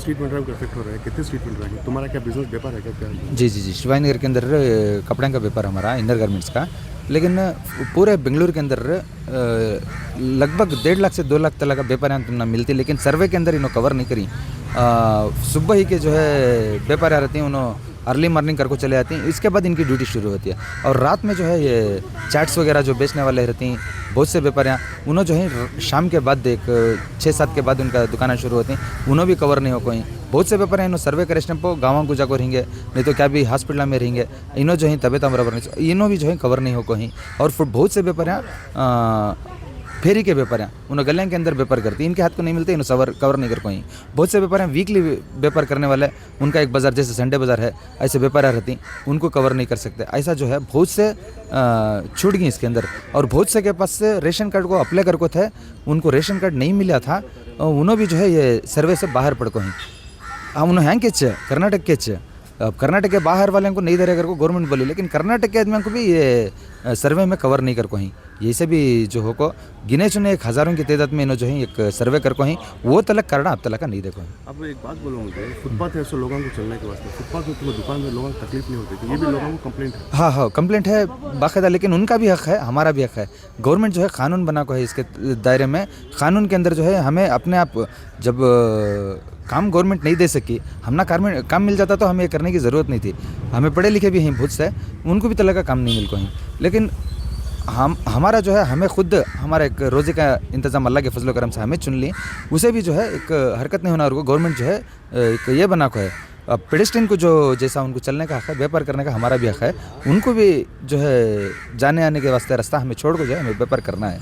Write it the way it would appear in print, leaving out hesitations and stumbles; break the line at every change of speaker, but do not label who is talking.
Street vendor को effect हो रहा है? कितने स्ट्रीट वेंडर हैं? तुम्हारा क्या बिजनेस व्यापार है क्या?
जी शिवाजी नगर के अंदर कपड़े का व्यापार हमारा इनर गारमेंट्स का। लेकिन पूरे बेंगलुरु के अंदर लगभग 1.5 लाख से 2 लाख तक का व्यापार तुमने मिलती, लेकिन सर्वे के अंदर इन्होंने कवर नहीं करी। सुबह ही के जो है व्यापार रहती हैं उन्होंने अर्ली मॉर्निंग करके चले जाती हैं, इसके बाद इनकी ड्यूटी शुरू होती है। और रात में जो है ये चैट्स वगैरह जो बेचने वाले रहती हैं, बहुत से व्यापारियाँ उन्होंने जो है शाम के बाद 6-7 के बाद उनका दुकानें शुरू होती हैं, उन्होंने भी कवर नहीं हो कोई। बहुत से व्यापारी इन्होंने सर्वे करे स्टेम्पो गाँव को जाकर रहेंगे, नहीं तो क्या भी हॉस्पिटल में रहेंगे, इन्हों जो है तबियत बराबर नहीं, इन्हों भी जो है कवर नहीं हो कहीं। और फिर बहुत से व्यापारियाँ फेरी के व्यापारियाँ उन्हें गले के अंदर व्यापार करती, इनके हाथ को नहीं मिलते, इन्हें कवर नहीं कर कोई। बहुत से व्यापारियाँ वीकली व्यापार करने वाले, उनका एक बाज़ार जैसे संडे बाज़ार है, ऐसे व्यापारियाँ रहती उनको कवर नहीं कर सकते। ऐसा जो है बहुत से छूट गई इसके अंदर। और बहुत से के पास से रेशन कार्ड को अप्लाई करको थे, उनको रेशन कार्ड नहीं मिला था, उन्होंने भी जो है ये सर्वे से बाहर पड़ को ही। उन्होंने हैंग के कर्नाटक के अब कर्नाटक के बाहर वाले को नहीं दे रहे को गवर्नमेंट बोली, लेकिन कर्नाटक के आदमियों को भी ये सर्वे में कवर नहीं कर को ही। ये से भी जो हो को गिने चुने एक हज़ारों की तादाद में इन्हों जो है एक सर्वे कर को ही, वो तलक करना अब तलक का नहीं देखो।
अब एक बात बोलो मुझे, फुटपाथ है, सो लोगों को चलने के वास्ते फुटपाथ में तुम्हें दुकान में लोगों को तकलीफ नहीं होती, ये भी लोगों को कंप्लेंट है?
हाँ कंप्लेंट है बाकायदा, लेकिन उनका भी हक है, हमारा भी हक है। गवर्नमेंट जो है कानून बना को है, इसके दायरे में कानून के अंदर जो है हमें अपने आप जब काम गवर्नमेंट नहीं दे सकी, हमना काम मिल जाता तो हमें ये करने की ज़रूरत नहीं थी। हमें पढ़े लिखे भी हैं बहुत से, उनको भी तरह का काम नहीं मिल को ही। लेकिन हमारा जो है हमें खुद हमारा एक रोज़े का इंतज़ाम अल्लाह के फजल करम से हमें चुन ली, उसे भी जो है एक हरकत नहीं होना। और गवर्नमेंट जो है एक ये बना को है, अब पेडेस्ट्रियन को जो जैसा उनको चलने का हक है, व्यापार करने का हमारा भी हक है, उनको भी जो है जाने आने के वास्ते रास्ता हमें छोड़ को जो है हमें व्यापार करना है।